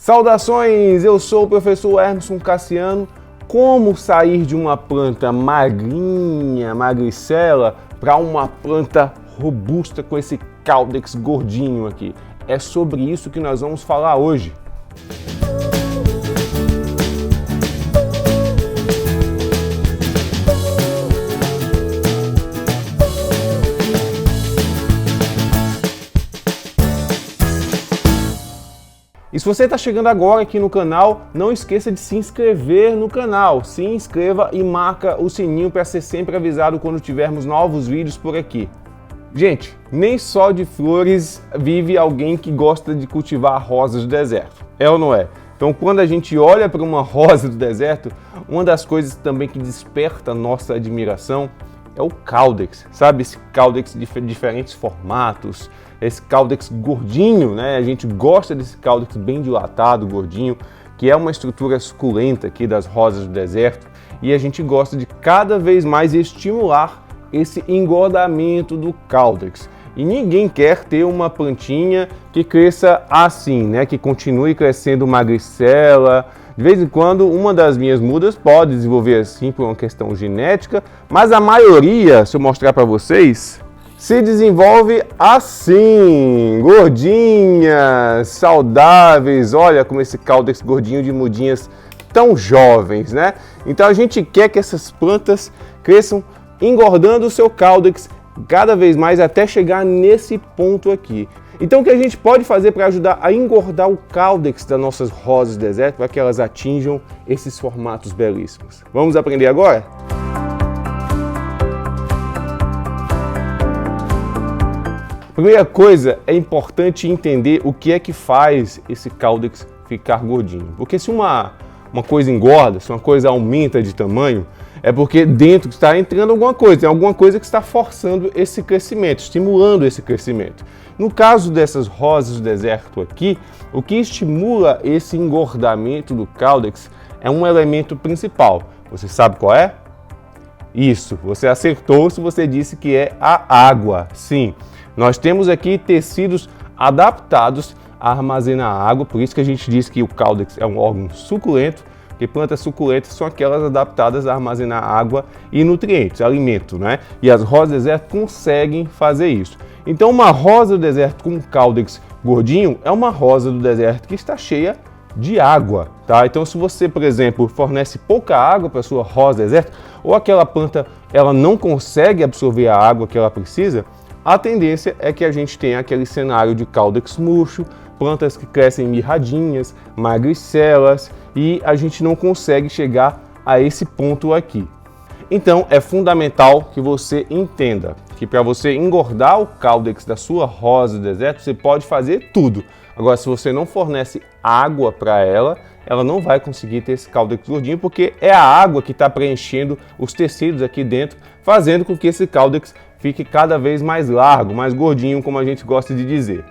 Saudações, eu sou o professor Emerson Cassiano. Como sair de uma planta magrinha, magricela, para uma planta robusta com esse caudex gordinho aqui? É sobre isso que nós vamos falar hoje. E se você está chegando agora aqui no canal, não esqueça de se inscrever no canal. Se inscreva e marca o sininho para ser sempre avisado quando tivermos novos vídeos por aqui. Gente, nem só de flores vive alguém que gosta de cultivar rosas do deserto. É ou não é? Então, quando a gente olha para uma rosa do deserto, uma das coisas também que desperta a nossa admiração é o caudex, sabe? Esse caudex de diferentes formatos, esse caudex gordinho, né? A gente gosta desse caudex bem dilatado, gordinho, que é uma estrutura suculenta aqui das rosas do deserto, e a gente gosta de cada vez mais estimular esse engordamento do caudex. E ninguém quer ter uma plantinha que cresça assim, né? Que continue crescendo magricela. De vez em quando, uma das minhas mudas pode desenvolver assim por uma questão genética, mas a maioria, se eu mostrar para vocês, se desenvolve assim, gordinhas, saudáveis. Olha como esse caudex gordinho de mudinhas tão jovens, né? Então a gente quer que essas plantas cresçam engordando o seu caudex cada vez mais até chegar nesse ponto aqui. Então o que a gente pode fazer para ajudar a engordar o caudex das nossas rosas do deserto para que elas atinjam esses formatos belíssimos? Vamos aprender agora? Primeira coisa, é importante entender o que é que faz esse caudex ficar gordinho. Porque se uma coisa engorda, se uma coisa aumenta de tamanho, é porque dentro está entrando alguma coisa, tem alguma coisa que está forçando esse crescimento, estimulando esse crescimento. No caso dessas rosas do deserto aqui, o que estimula esse engordamento do caudex é um elemento principal. Você sabe qual é? Isso, você acertou se você disse que é a água. Sim, nós temos aqui tecidos adaptados a armazenar água, por isso que a gente diz que o caudex é um órgão suculento, porque plantas suculentas são aquelas adaptadas a armazenar água e nutrientes, alimento, né? E as rosas do deserto conseguem fazer isso. Então, uma rosa do deserto com caudex gordinho é uma rosa do deserto que está cheia de água, tá? Então, se você, por exemplo, fornece pouca água para a sua rosa do deserto, ou aquela planta ela não consegue absorver a água que ela precisa, a tendência é que a gente tenha aquele cenário de caudex murcho, plantas que crescem mirradinhas, magricelas, e a gente não consegue chegar a esse ponto aqui. Então é fundamental que você entenda que para você engordar o caudex da sua rosa do deserto, você pode fazer tudo. Agora, se você não fornece água para ela, ela não vai conseguir ter esse caudex gordinho, porque é a água que está preenchendo os tecidos aqui dentro, fazendo com que esse caudex fique cada vez mais largo, mais gordinho, como a gente gosta de dizer.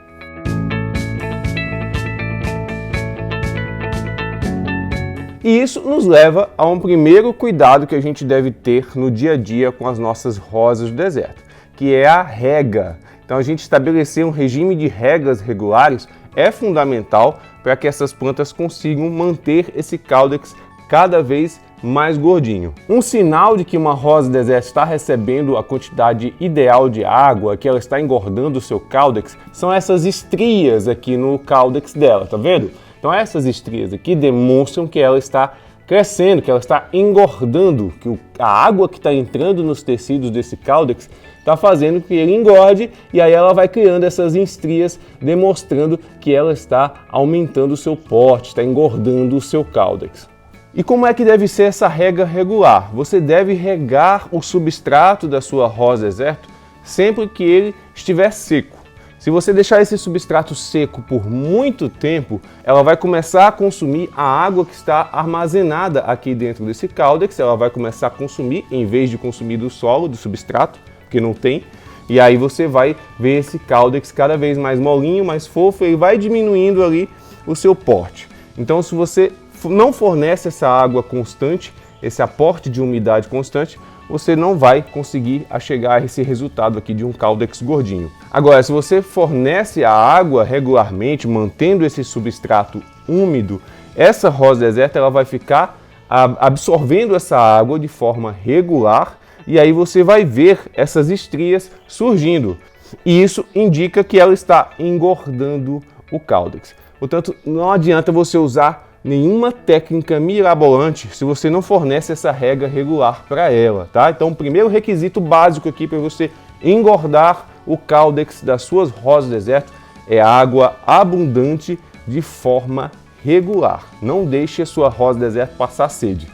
E isso nos leva a um primeiro cuidado que a gente deve ter no dia a dia com as nossas rosas do deserto, que é a rega. Então a gente estabelecer um regime de regas regulares é fundamental para que essas plantas consigam manter esse caudex cada vez mais gordinho. Um sinal de que uma rosa do deserto está recebendo a quantidade ideal de água, que ela está engordando o seu caudex, são essas estrias aqui no caudex dela, tá vendo? Então essas estrias aqui demonstram que ela está crescendo, que ela está engordando, que a água que está entrando nos tecidos desse caudex está fazendo que ele engorde, e aí ela vai criando essas estrias, demonstrando que ela está aumentando o seu porte, está engordando o seu caudex. E como é que deve ser essa rega regular? Você deve regar o substrato da sua rosa do deserto sempre que ele estiver seco. Se você deixar esse substrato seco por muito tempo, ela vai começar a consumir a água que está armazenada aqui dentro desse caudex, ela vai começar a consumir, em vez de consumir do solo, do substrato, porque não tem, e aí você vai ver esse caudex cada vez mais molinho, mais fofo, e vai diminuindo ali o seu porte. Então, se você não fornece essa água constante, esse aporte de umidade constante, você não vai conseguir chegar a esse resultado aqui de um Caudex gordinho. Agora, se você fornece a água regularmente, mantendo esse substrato úmido, essa rosa deserta ela vai ficar absorvendo essa água de forma regular e aí você vai ver essas estrias surgindo. E isso indica que ela está engordando o Caudex. Portanto, não adianta você usar nenhuma técnica mirabolante se você não fornece essa rega regular para ela, tá? Então, o primeiro requisito básico aqui para você engordar o Caudex das suas rosas deserto é água abundante de forma regular. Não deixe a sua rosa deserto passar sede.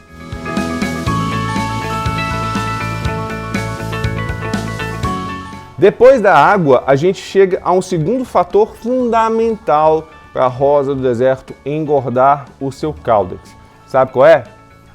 Depois da água, a gente chega a um segundo fator fundamental para a rosa do deserto engordar o seu Caudex. Sabe qual é?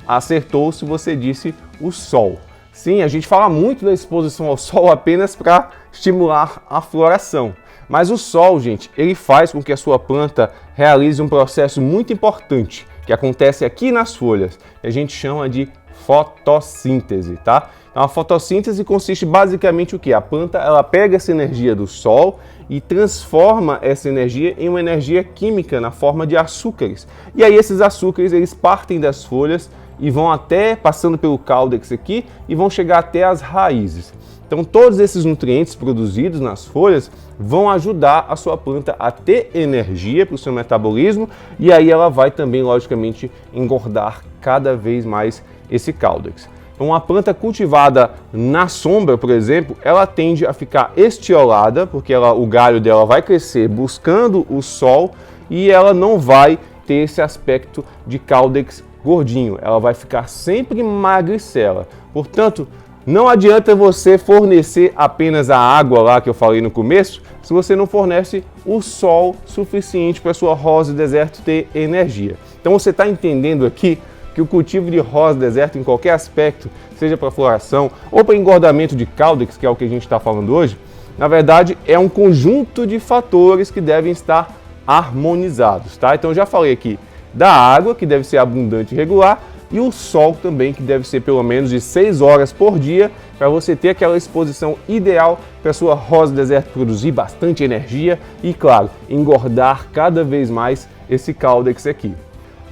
Acertou se você disse o sol. Sim, a gente fala muito da exposição ao sol apenas para estimular a floração. Mas o sol, gente, ele faz com que a sua planta realize um processo muito importante que acontece aqui nas folhas, que a gente chama de fotossíntese, tá? Então, a fotossíntese consiste basicamente o quê? A planta ela pega essa energia do sol e transforma essa energia em uma energia química na forma de açúcares. E aí esses açúcares eles partem das folhas e vão até, passando pelo Caudex aqui, e vão chegar até as raízes. Então todos esses nutrientes produzidos nas folhas vão ajudar a sua planta a ter energia para o seu metabolismo e aí ela vai também, logicamente, engordar cada vez mais esse Caudex. Então, uma planta cultivada na sombra, por exemplo, ela tende a ficar estiolada, porque o galho dela vai crescer buscando o sol e ela não vai ter esse aspecto de Caudex gordinho, ela vai ficar sempre magricela. Portanto, não adianta você fornecer apenas a água lá que eu falei no começo, se você não fornece o sol suficiente para a sua rosa deserto ter energia. Então, você está entendendo aqui que o cultivo de rosa deserto em qualquer aspecto, seja para floração ou para engordamento de Caudex, que é o que a gente está falando hoje, na verdade é um conjunto de fatores que devem estar harmonizados, tá? Então eu já falei aqui da água, que deve ser abundante e regular, e o sol também, que deve ser pelo menos de 6 horas por dia, para você ter aquela exposição ideal para a sua rosa deserto produzir bastante energia e, claro, engordar cada vez mais esse Caudex aqui.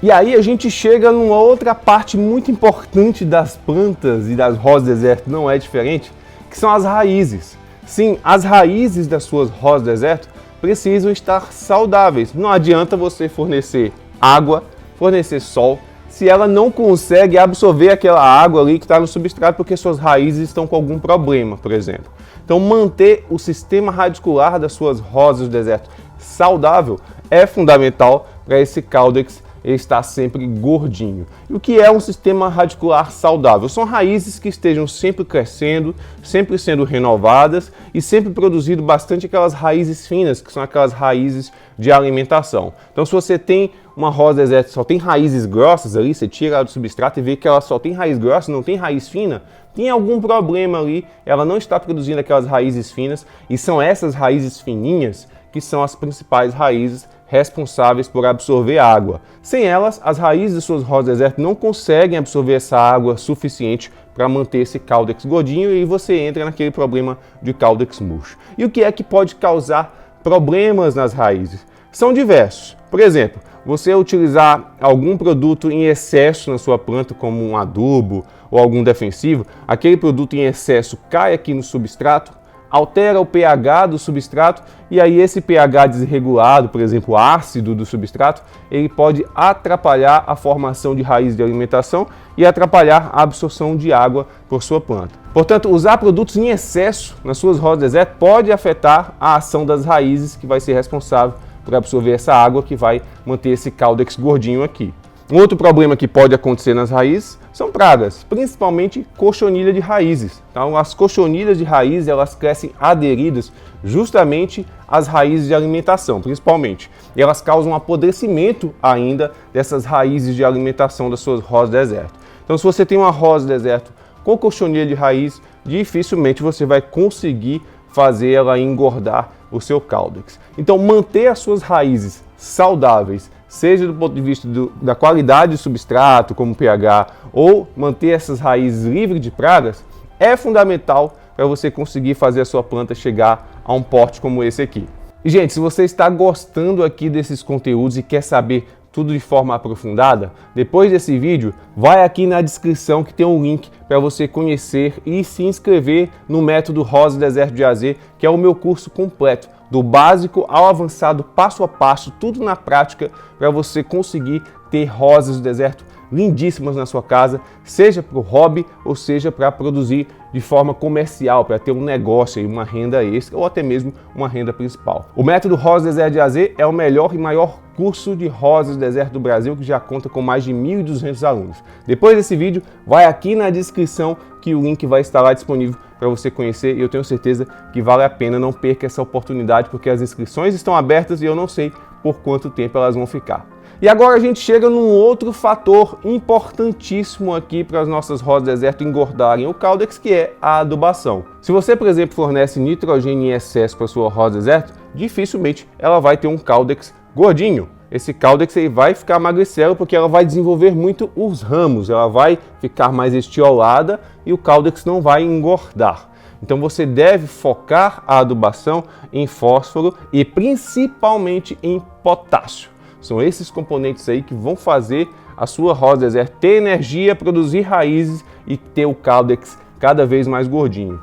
E aí a gente chega numa outra parte muito importante das plantas e das rosas deserto, não é diferente, que são as raízes. Sim, as raízes das suas rosas deserto precisam estar saudáveis. Não adianta você fornecer água, fornecer sol, se ela não consegue absorver aquela água ali que está no substrato porque suas raízes estão com algum problema, por exemplo. Então manter o sistema radicular das suas rosas do deserto saudável é fundamental para esse Caudex ele está sempre gordinho. E o que é um sistema radicular saudável? São raízes que estejam sempre crescendo, sempre sendo renovadas e sempre produzindo bastante aquelas raízes finas, que são aquelas raízes de alimentação. Então, se você tem uma rosa deserta só tem raízes grossas ali, você tira ela do substrato e vê que ela só tem raiz grossa, não tem raiz fina, tem algum problema ali, ela não está produzindo aquelas raízes finas e são essas raízes fininhas que são as principais raízes responsáveis por absorver água. Sem elas, as raízes de suas rosas deserto não conseguem absorver essa água suficiente para manter esse Caudex gordinho e você entra naquele problema de Caudex murcho. E o que é que pode causar problemas nas raízes? São diversos. Por exemplo, você utilizar algum produto em excesso na sua planta, como um adubo ou algum defensivo, aquele produto em excesso cai aqui no substrato, altera o pH do substrato e aí esse pH desregulado, por exemplo, ácido do substrato, ele pode atrapalhar a formação de raiz de alimentação e atrapalhar a absorção de água por sua planta. Portanto, usar produtos em excesso nas suas rosas deserto pode afetar a ação das raízes, que vai ser responsável por absorver essa água que vai manter esse Caudex gordinho aqui. Um outro problema que pode acontecer nas raízes são pragas, principalmente cochonilha de raízes. Então, as cochonilhas de raiz elas crescem aderidas justamente às raízes de alimentação, principalmente. E elas causam um apodrecimento ainda dessas raízes de alimentação das suas rosas deserto. Então, se você tem uma rosa deserto com cochonilha de raiz, dificilmente você vai conseguir fazer ela engordar o seu Caudex. Então, manter as suas raízes saudáveis, seja do ponto de vista da qualidade do substrato, como pH, ou manter essas raízes livres de pragas, é fundamental para você conseguir fazer a sua planta chegar a um porte como esse aqui. E, gente, se você está gostando aqui desses conteúdos e quer saber tudo de forma aprofundada, depois desse vídeo, vai aqui na descrição que tem um link para você conhecer e se inscrever no método Rosas do Deserto de AZ, que é o meu curso completo, do básico ao avançado, passo a passo, tudo na prática, para você conseguir ter rosas do deserto lindíssimas na sua casa, seja para o hobby ou seja para produzir de forma comercial, para ter um negócio e uma renda extra ou até mesmo uma renda principal. O método Rosas do Deserto de AZ é o melhor e maior curso de rosas do deserto do Brasil, que já conta com mais de 1.200 alunos. Depois desse vídeo, vai aqui na descrição que o link vai estar lá disponível para você conhecer e eu tenho certeza que vale a pena, não perca essa oportunidade porque as inscrições estão abertas e eu não sei por quanto tempo elas vão ficar. E agora a gente chega num outro fator importantíssimo aqui para as nossas rosas do deserto engordarem o Caudex, que é a adubação. Se você, por exemplo, fornece nitrogênio em excesso para a sua rosa do deserto, dificilmente ela vai ter um Caudex gordinho. Esse Caudex aí vai ficar magricelo porque ela vai desenvolver muito os ramos, ela vai ficar mais estiolada e o Caudex não vai engordar. Então você deve focar a adubação em fósforo e principalmente em potássio. São esses componentes aí que vão fazer a sua rosa do deserto ter energia, produzir raízes e ter o Caudex cada vez mais gordinho.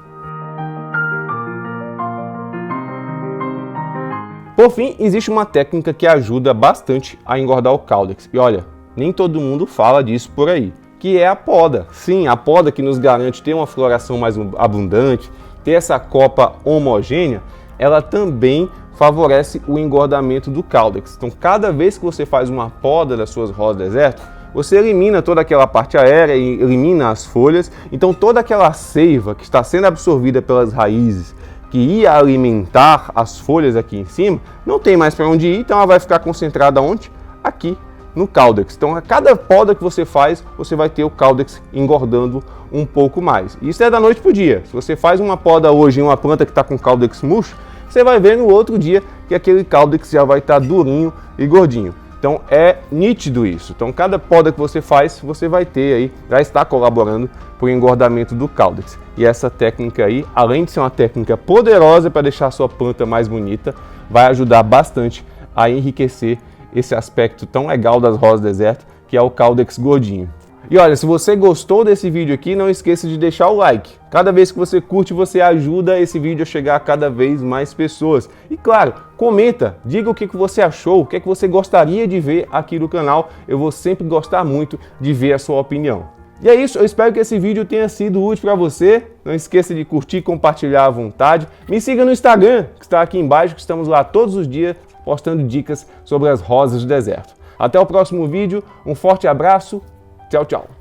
Por fim, existe uma técnica que ajuda bastante a engordar o Caudex. E olha, nem todo mundo fala disso por aí, que é a poda. Sim, a poda que nos garante ter uma floração mais abundante, ter essa copa homogênea, ela também favorece o engordamento do Caudex. Então, cada vez que você faz uma poda das suas rosas do deserto, você elimina toda aquela parte aérea e elimina as folhas. Então, toda aquela seiva que está sendo absorvida pelas raízes, que ia alimentar as folhas aqui em cima, não tem mais para onde ir, então ela vai ficar concentrada onde? Aqui no Caudex. Então, a cada poda que você faz, você vai ter o Caudex engordando um pouco mais. Isso é da noite para o dia. Se você faz uma poda hoje em uma planta que está com Caudex murcho, você vai ver no outro dia que aquele Caudex já vai estar durinho e gordinho. Então é nítido isso. Então cada poda que você faz, você vai ter aí, já está colaborando para o engordamento do Caudex. E essa técnica aí, além de ser uma técnica poderosa para deixar a sua planta mais bonita, vai ajudar bastante a enriquecer esse aspecto tão legal das rosas do deserto, que é o Caudex gordinho. E olha, se você gostou desse vídeo aqui, não esqueça de deixar o like. Cada vez que você curte, você ajuda esse vídeo a chegar a cada vez mais pessoas. E claro, comenta, diga o que você achou, o que você gostaria de ver aqui no canal. Eu vou sempre gostar muito de ver a sua opinião. E é isso, eu espero que esse vídeo tenha sido útil para você. Não esqueça de curtir e compartilhar à vontade. Me siga no Instagram, que está aqui embaixo, que estamos lá todos os dias postando dicas sobre as rosas do deserto. Até o próximo vídeo, um forte abraço. Tchau, tchau.